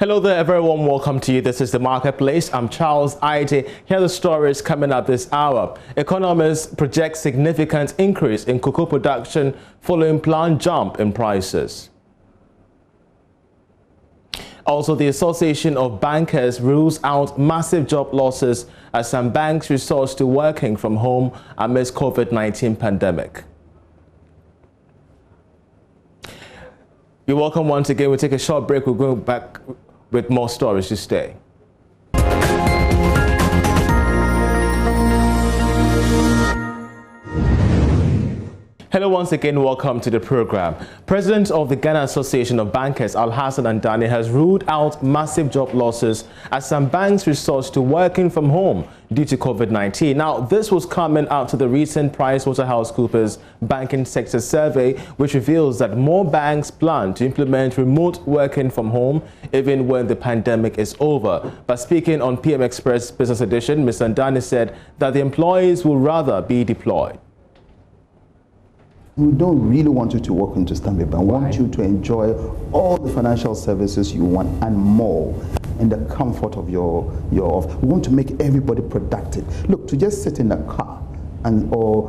Hello there, everyone. Welcome to you. This is the Marketplace. I'm Charles Aite. Here are the stories coming up this hour. Economists project significant increase in cocoa production following planned jump in prices. Also, the Association of Bankers rules out massive job losses as some banks resort to working from home amidst COVID-19 pandemic. You're welcome once again. We'll take a short break. We'll go back with more stories to stay. Hello once again, welcome to the program. President of the Ghana Association of Bankers, Alhassan Andani, has ruled out massive job losses as some banks resort to working from home due to COVID-19. Now, this was coming out of the recent PricewaterhouseCoopers banking sector survey, which reveals that more banks plan to implement remote working from home even when the pandemic is over. But speaking on PM Express Business Edition, Mr. Andani said that the employees will rather be deployed. We don't really want you to walk into Stanbic Bank. We want you to enjoy all the financial services you want and more in the comfort of your we want to make everybody productive. Look, to just sit in a car or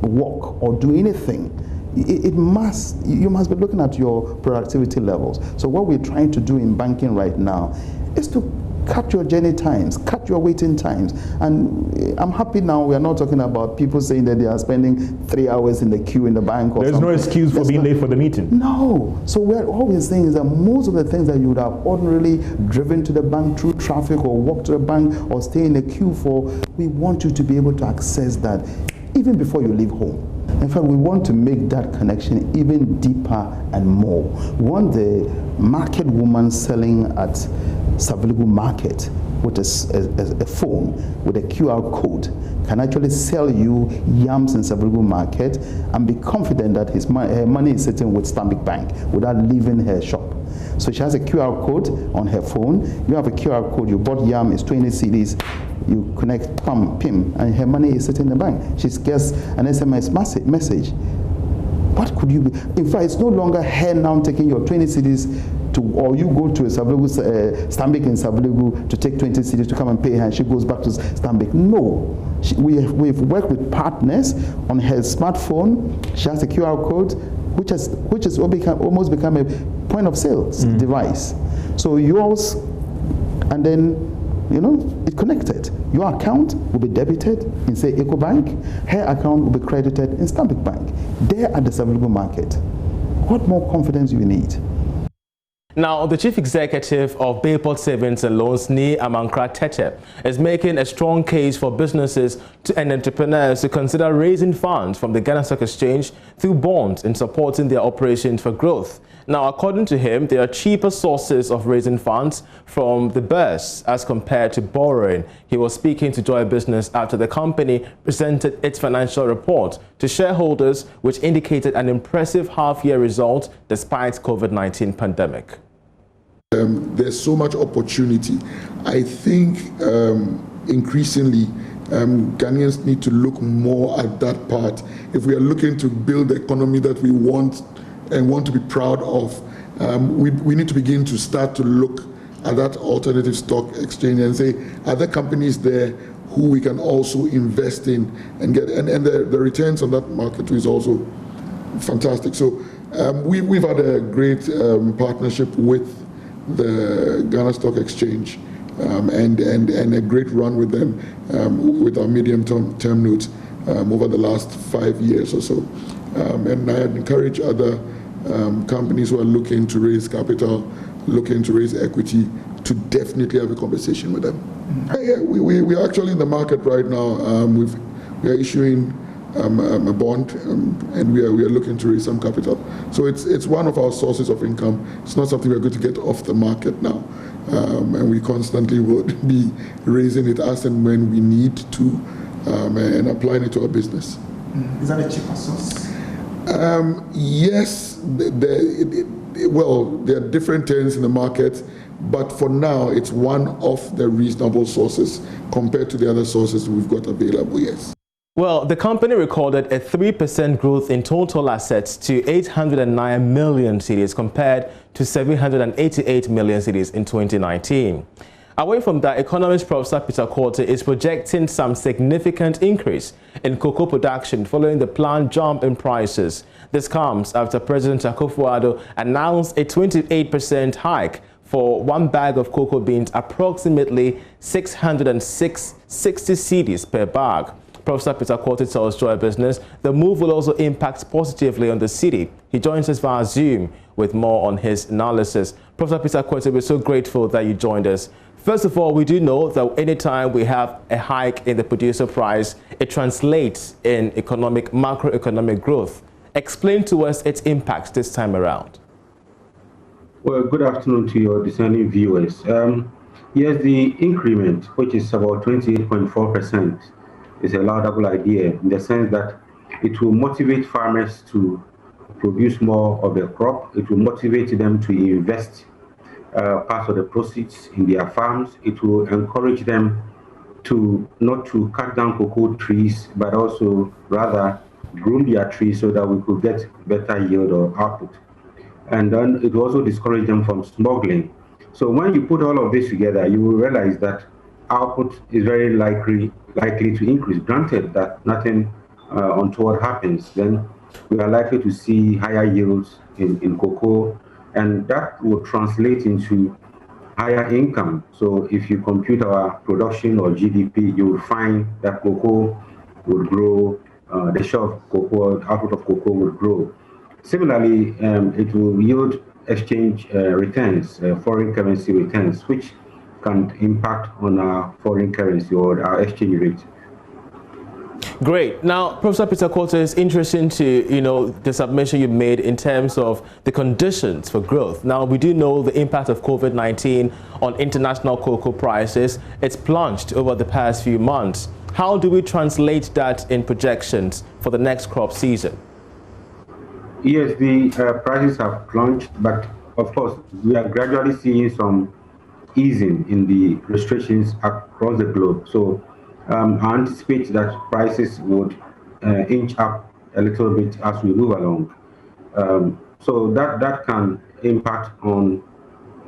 walk or do anything, you must be looking at your productivity levels. So what we're trying to do in banking right now is to cut your journey times, cut your waiting times. And I'm happy now we are not talking about people saying that they are spending 3 hours in the queue in the bank or There's something. no excuse for being late for the meeting. No. So all we're saying is that most of the things that you would have ordinarily driven to the bank through traffic or walked to the bank or stay in the queue for, we want you to be able to access that even before you leave home. In fact, we want to make that connection even deeper and more. We want the market woman selling at Saviligu Market with a phone with a QR code can actually sell you yams in Saviligu Market and be confident that her money is sitting with Stanbic Bank without leaving her shop. So she has a QR code on her phone. You have a QR code, you bought yam, it's 20 cedis, you connect, PIM, and her money is sitting in the bank. She gets an SMS message. What could you be? In fact, it's no longer her now taking your 20 cedis or you go to a Stanbic in Saviligu to take 20 cedis to come and pay her, and she goes back to Stanbic. No. We've worked with partners on her smartphone. She has a QR code, which has almost become a point of sale device. So yours, and then, it connected. Your account will be debited in, say, EcoBank. Her account will be credited in Stanbic Bank. There at the Saviligu Market. What more confidence do you need? Now, the chief executive of Bayport Savings and Loans, Ni Amankra Tete, is making a strong case for businesses and entrepreneurs to consider raising funds from the Ghana Stock Exchange through bonds in supporting their operations for growth. Now, according to him, there are cheaper sources of raising funds from the bourse as compared to borrowing. He was speaking to Joy Business after the company presented its financial report to shareholders, which indicated an impressive half-year result despite COVID-19 pandemic. There's so much opportunity. I think increasingly Ghanaians need to look more at that part. If we are looking to build the economy that we want and want to be proud of, we need to begin to start to look at that alternative stock exchange and say, are there companies there who we can also invest in and get, and the returns on that market is also fantastic. So we've had a great partnership with the Ghana Stock Exchange and a great run with them with our medium-term notes over the last 5 years or so. And I encourage other companies who are looking to raise capital, looking to raise equity, to definitely have a conversation with them. We are actually in the market right now. We are issuing a bond, and we are looking to raise some capital. So it's one of our sources of income. It's not something we're going to get off the market now, and we constantly would be raising it as and when we need to, and applying it to our business. Is that a cheaper source? Yes. There are different terms in the market, but for now it's one of the reasonable sources compared to the other sources we've got available. Yes. Well, the company recorded a 3% growth in total assets to 809 million cedis compared to 788 million cedis in 2019. Away from that, economist Professor Peter Quartey is projecting some significant increase in cocoa production following the planned jump in prices. This comes after President Akufo-Addo announced a 28% hike for one bag of cocoa beans, approximately 660 cedis per bag. Professor Peter Quartey tells Joy Business the move will also impact positively on the city. He joins us via Zoom with more on his analysis. Professor Peter Quartey, we're so grateful that you joined us. First of all, we do know that anytime we have a hike in the producer price, it translates in macroeconomic growth. Explain to us its impact this time around. Well, good afternoon to your discerning viewers. Yes, the increment, which is about 28.4%, is a laudable idea in the sense that it will motivate farmers to produce more of their crop. It will motivate them to invest part of the proceeds in their farms. It will encourage them to not to cut down cocoa trees, but also rather groom their trees so that we could get better yield or output. And then it will also discourage them from smuggling. So when you put all of this together, you will realize that output is very likely to increase. Granted that nothing untoward happens, then we are likely to see higher yields in cocoa, and that will translate into higher income. So if you compute our production or GDP, you will find that cocoa would grow, the share of cocoa, output of cocoa would grow. Similarly, it will yield exchange returns, foreign currency returns, which can impact on our foreign currency or our exchange rate. Great. Now, Professor Peter Quartey, it's interesting to, the submission you made in terms of the conditions for growth. Now, we do know the impact of COVID-19 on international cocoa prices. It's plunged over the past few months. How do we translate that in projections for the next crop season? Yes, the prices have plunged, but of course, we are gradually seeing some easing in the restrictions across the globe. So I anticipate that prices would inch up a little bit as we move along. So that can impact on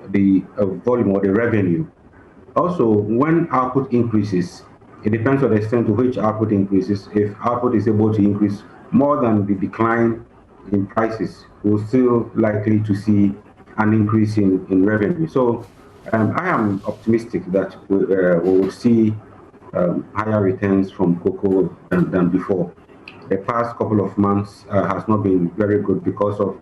the volume or the revenue. Also, when output increases, it depends on the extent to which output increases. If output is able to increase more than the decline in prices, we're still likely to see an increase in revenue. So I am optimistic that we will see higher returns from cocoa than before. The past couple of months has not been very good because of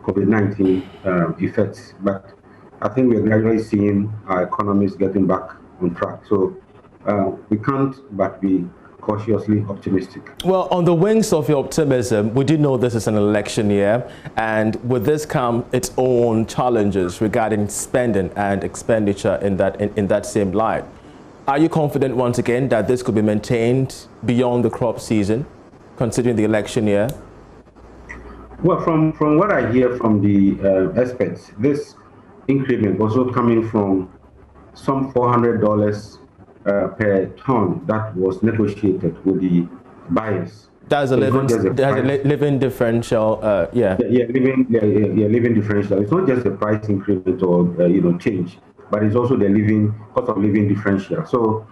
COVID-19 effects, but I think we're gradually seeing our economies getting back on track. So we can't but be cautiously optimistic. Well, on the wings of your optimism, we do know this is an election year, and with this come its own challenges regarding spending and expenditure in that same light. Are you confident once again that this could be maintained beyond the crop season, considering the election year? Well, from what I hear from the experts, this increment was also coming from some $400 per ton that was negotiated with the buyers. That's a living differential, yeah. Living differential. It's not just the price increment or change, but it's also the cost of living differential. So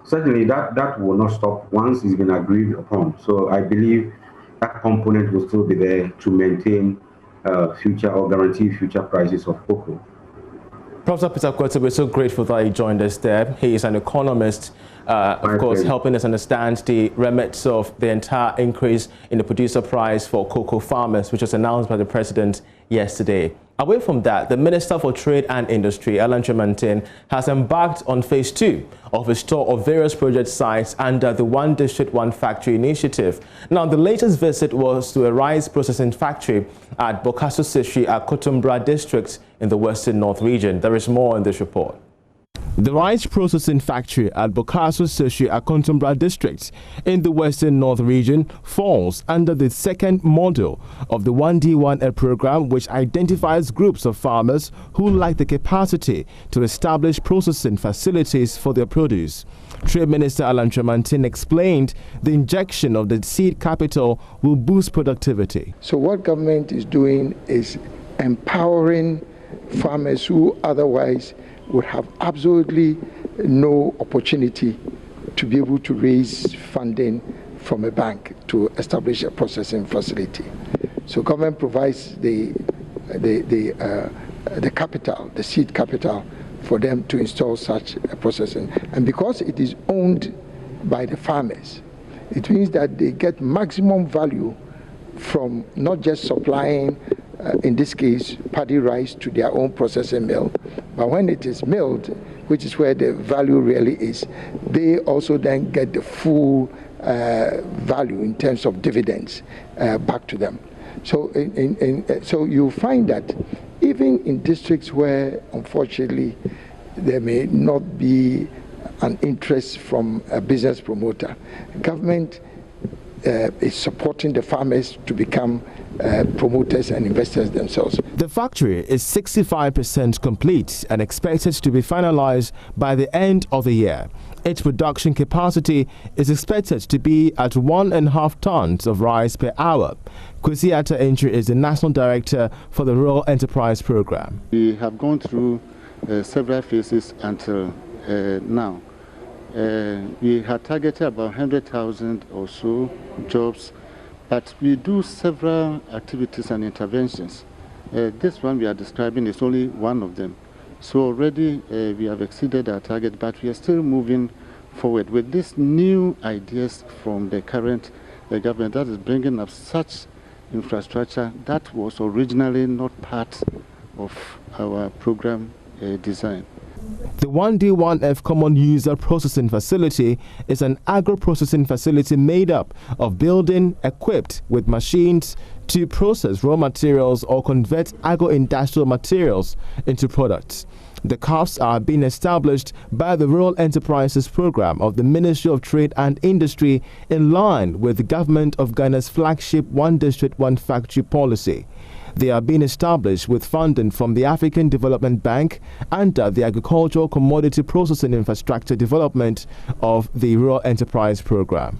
certainly that will not stop once it's been agreed upon. So I believe that component will still be there to maintain future or guarantee future prices of cocoa. Professor Peter Quartey, we're so grateful that he joined us there. He is an economist, of course, helping us understand the remits of the entire increase in the producer price for cocoa farmers, which was announced by the president yesterday. Away from that, the Minister for Trade and Industry, Alan Tremantin, has embarked on phase 2 of his tour of various project sites under the One District, One Factory initiative. Now, the latest visit was to a rice processing factory at Bokaso Seshri at Kotumbra district in the Western North region. There is more in this report. The rice processing factory at Bokaso Seshu Akontumbra district in the Western North region falls under the second module of the 1D1F program, which identifies groups of farmers who lack the capacity to establish processing facilities for their produce. Trade Minister Alan Tremantin explained the injection of the seed capital will boost productivity. So what government is doing is empowering farmers who otherwise would have absolutely no opportunity to be able to raise funding from a bank to establish a processing facility. So government provides the capital, the seed capital, for them to install such a processing. And because it is owned by the farmers, it means that they get maximum value from not just supplying in this case, paddy rice to their own processing mill. But when it is milled, which is where the value really is, they also then get the full value in terms of dividends back to them. So, so you find that even in districts where, unfortunately, there may not be an interest from a business promoter, government is supporting the farmers to become promoters and investors themselves. The factory is 65% complete and expected to be finalized by the end of the year. Its production capacity is expected to be at 1.5 tons of rice per hour. Kwesi Atta-Entry is the National Director for the Rural Enterprise Program. We have gone through several phases until now. We had targeted about 100,000 or so jobs, but we do several activities and interventions. This one we are describing is only one of them. So already we have exceeded our target, but we are still moving forward with these new ideas from the current government that is bringing up such infrastructure that was originally not part of our program design. The 1D1F Common User Processing Facility is an agro-processing facility made up of building equipped with machines to process raw materials or convert agro-industrial materials into products. The CUFs are being established by the Rural Enterprises Program of the Ministry of Trade and Industry in line with the Government of Ghana's flagship One District, One Factory policy. They are being established with funding from the African Development Bank under the Agricultural Commodity Processing Infrastructure Development of the Rural Enterprise Program.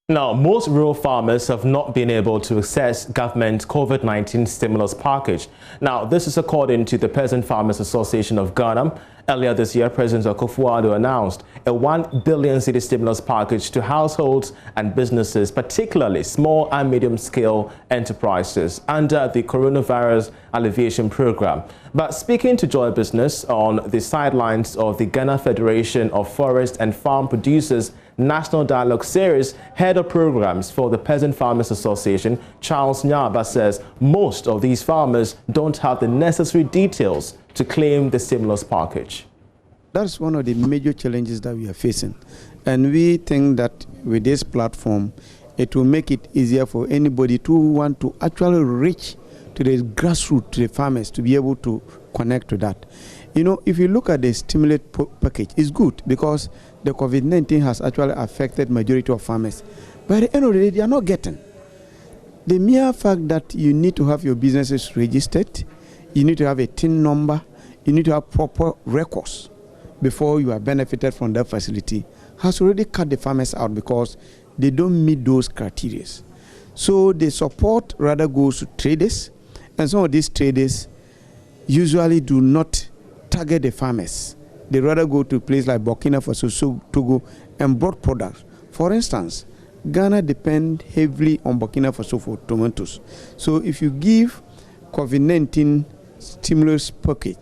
Now, most rural farmers have not been able to access government COVID-19 stimulus package. Now, this is according to the Peasant Farmers Association of Ghana. Earlier this year, President Akufo-Addo announced a 1 billion cedi stimulus package to households and businesses, particularly small and medium-scale enterprises, under the Coronavirus Alleviation Program. But speaking to Joy Business on the sidelines of the Ghana Federation of Forest and Farm Producers National Dialogue Series, Head of Programs for the Peasant Farmers Association, Charles Nyaba, says most of these farmers don't have the necessary details to claim the stimulus package. That's one of the major challenges that we are facing. And we think that with this platform, it will make it easier for anybody to want to actually reach to the grassroots, to the farmers, to be able to connect to that. You know, if you look at the stimulus package, it's good because the COVID-19 has actually affected majority of farmers. But at the end of the day, they are not getting. The mere fact that you need to have your businesses registered, you need to have a TIN number, you need to have proper records before you are benefited from that facility, has already cut the farmers out because they don't meet those criteria. So the support rather goes to traders, and some of these traders usually do not target the farmers. They rather go to places like Burkina Faso, Togo, and brought products. For instance, Ghana depends heavily on Burkina Faso for tomatoes. So if you give COVID-19 stimulus package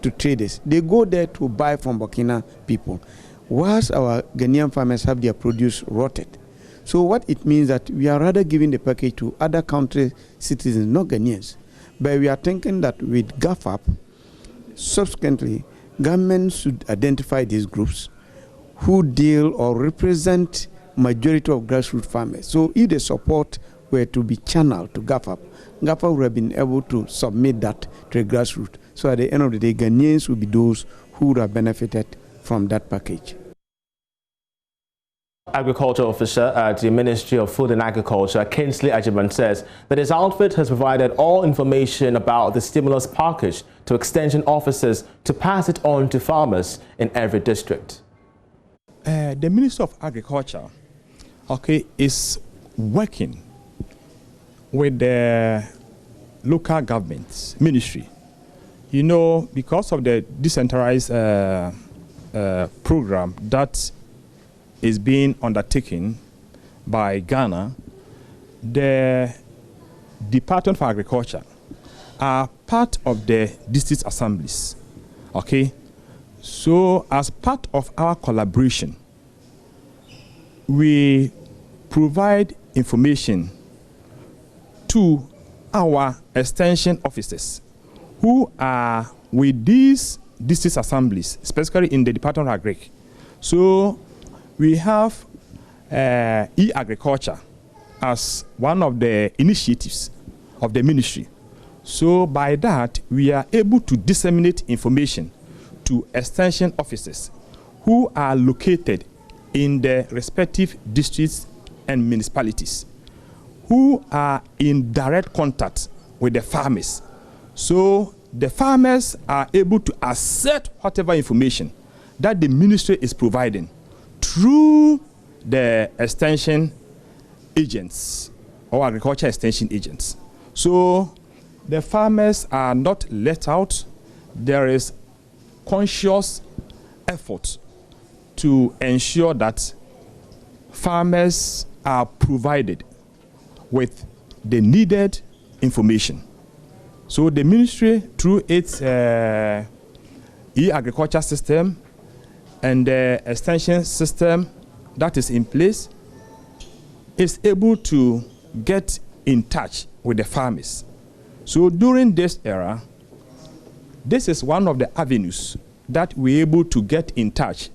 to traders, they go there to buy from Burkina people, whilst our Ghanaian farmers have their produce rotted. So what it means that we are rather giving the package to other country citizens, not Ghanaians. But we are thinking that with GAFAP, subsequently, government should identify these groups who deal or represent majority of grassroots farmers. So if the support were to be channeled to GAFAP, GAFAP would have been able to submit that to the grassroots. So at the end of the day, Ghanaians will be those who would have benefited from that package. Agriculture officer at the Ministry of Food and Agriculture, Kingsley Ajiman, says that his outfit has provided all information about the stimulus package to extension officers to pass it on to farmers in every district. The Minister of Agriculture, is working with the local government ministry. You know, because of the decentralized program that is being undertaken by Ghana, the Department for Agriculture are part of the district assemblies. So as part of our collaboration, we provide information to our extension officers who are with these district assemblies, especially in the Department of Agric. So we have e-agriculture as one of the initiatives of the ministry. So by that, we are able to disseminate information to extension officers who are located in the respective districts and municipalities, who are in direct contact with the farmers. So the farmers are able to accept whatever information that the ministry is providing through the extension agents or agriculture extension agents. So the farmers are not let out. There is conscious effort to ensure that farmers are provided with the needed information. So the ministry, through its e-agriculture system and the extension system that is in place, is able to get in touch with the farmers. So during this era, this is one of the avenues that we're able to get in touch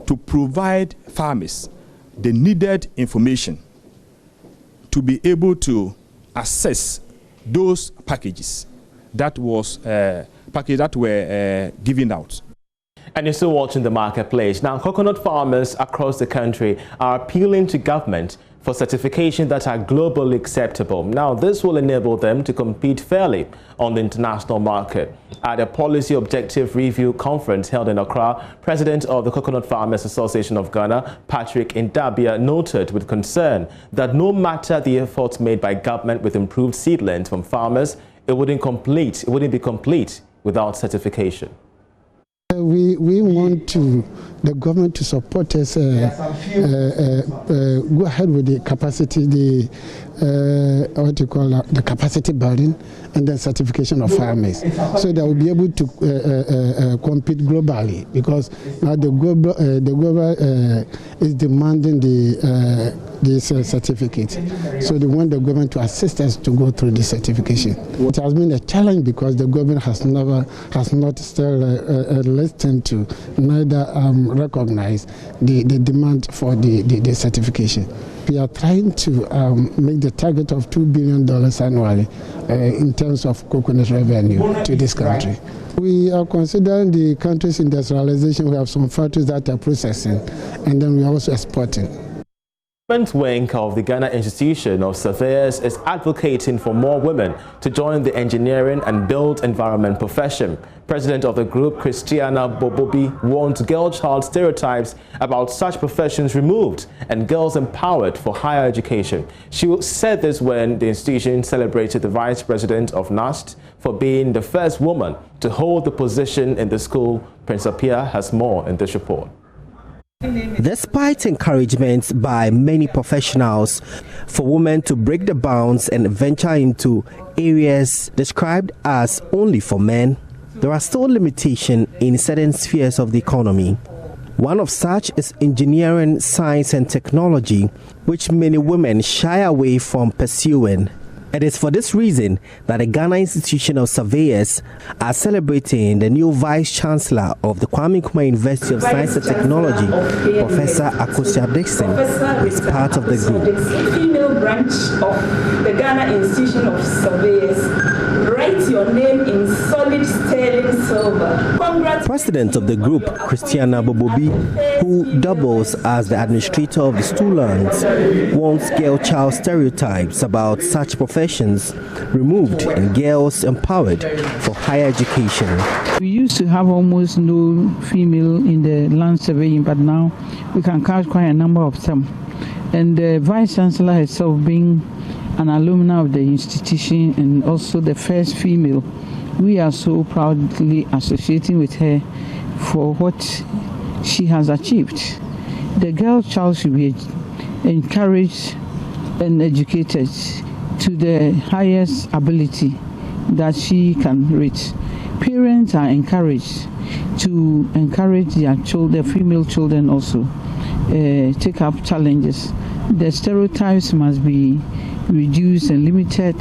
to provide farmers the needed information to be able to assess those packages that was were given out. And you're still watching The Marketplace. Now, coconut farmers across the country are appealing to government for certification that are globally acceptable. Now, this will enable them to compete fairly on the international market. At a policy objective review conference held in Accra, President of the Coconut Farmers Association of Ghana, Patrick Indabia, noted with concern that no matter the efforts made by government with improved seedlings from farmers, it wouldn't be complete without certification. We want the government to support us, go ahead with the capacity, the capacity building and then certification of farmers, so that we'll be able to compete globally, because now the global is demanding this certificate. So they want the government to assist us to go through the certification. It has been a challenge because the government has not still listened to, neither recognize the demand for the certification. We are trying to make the target of $2 billion annually in terms of coconut revenue to this country. We are considering the country's industrialization. We have some factories that are processing, and then we are also exporting. The wing of the Ghana Institution of Surveyors is advocating for more women to join the engineering and built environment profession. President of the group, Christiana Bobobi, wants girl-child stereotypes about such professions removed and girls empowered for higher education. She said this when the institution celebrated the Vice President of NAST for being the first woman to hold the position in the school. Prince Apia has more in this report. Despite encouragement by many professionals for women to break the bounds and venture into areas described as only for men, there are still limitations in certain spheres of the economy. One of such is engineering, science and technology, which many women shy away from pursuing. It is for this reason that the Ghana Institution of Surveyors are celebrating the new Vice Chancellor of the Kwame Nkrumah University of Science and Technology, Professor Akosia Dixon, who is part of the group. The female branch of the Ghana Institution of Surveyors, write your name in solid sterling silver. President of the group, Christiana Bobobi, who doubles as the administrator of the Stoollands, wants girl-child stereotypes about such professions removed and girls empowered for higher education. We used to have almost no female in the land surveying, but now we can count quite a number of them. And the Vice Chancellor herself being an alumna of the institution and also the first female, we are so proudly associating with her for what she has achieved. The girl child should be encouraged and educated to the highest ability that she can reach. Parents are encouraged to encourage their children, female children also, take up challenges. The stereotypes must be reduced and limited,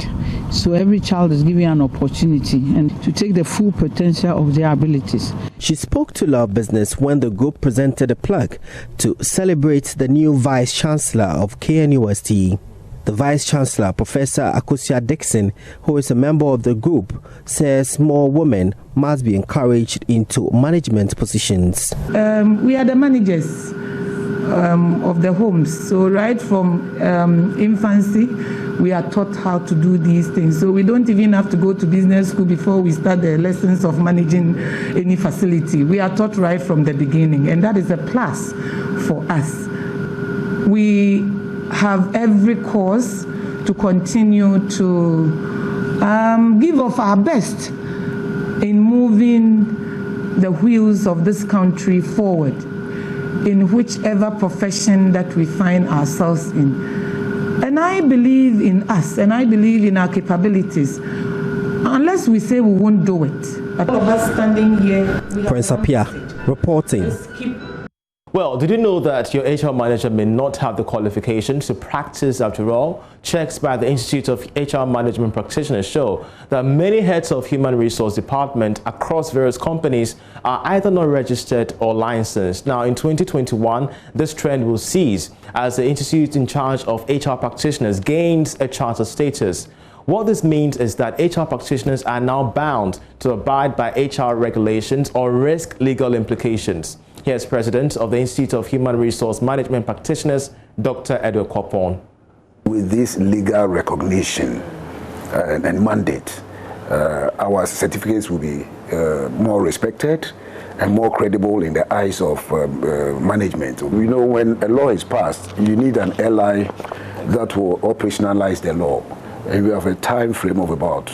so every child is given an opportunity and to take the full potential of their abilities. She spoke to Law Business when the group presented a plaque to celebrate the new Vice Chancellor of KNUST. The Vice Chancellor, Professor Akosia Dixon, who is a member of the group, says more women must be encouraged into management positions. We are the managers of the homes. So right from infancy, we are taught how to do these things. So we don't even have to go to business school before we start the lessons of managing any facility. We are taught right from the beginning, and that is a plus for us. We have every cause to continue to give of our best in moving the wheels of this country forward in whichever profession that we find ourselves in. And I believe in us, and I believe in our capabilities. Unless we say we won't do it. But all of us standing here, Prince Apia reporting. Well, did you know that your HR manager may not have the qualifications to practice after all? Checks by the Institute of HR Management Practitioners show that many heads of human resource department across various companies are either not registered or licensed. Now, in 2021, this trend will cease as the institute in charge of HR practitioners gains a charter status. What this means is that HR practitioners are now bound to abide by HR regulations or risk legal implications. Here's President of the Institute of Human Resource Management Practitioners, Dr. Edward Kopon. With this legal recognition and mandate, our certificates will be more respected and more credible in the eyes of management. We know when a law is passed, you need an ally that will operationalize the law. And we have a time frame of about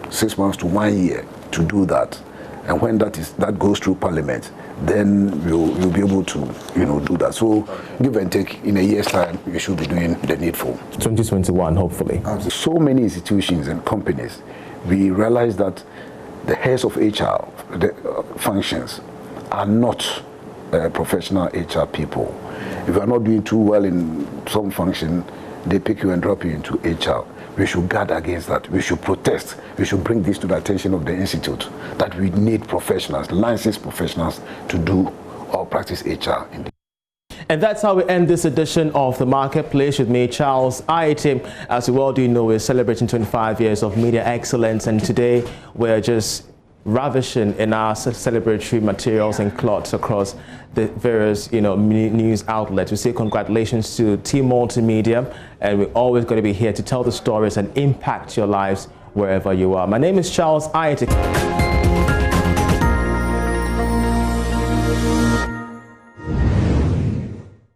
6 months to 1 year to do that. And when that goes through Parliament, then you'll be able to, do that. So give and take, in a year's time, you should be doing the needful. 2021, hopefully. So many institutions and companies, we realize that the heads of HR functions are not professional HR people. If you are not doing too well in some function, they pick you and drop you into HR. We should guard against that. We should protest. We should bring this to the attention of the Institute, that we need professionals, licensed professionals, to do or practice HR. And that's how we end this edition of The Marketplace with me, Charles Ayete. As you well do know, we're celebrating 25 years of media excellence, and today we're just ravishing in our celebratory materials and cloths across the various news outlets. We say congratulations to Team Multimedia, and we're always going to be here to tell the stories and impact your lives wherever you are. My name is Charles Ayete.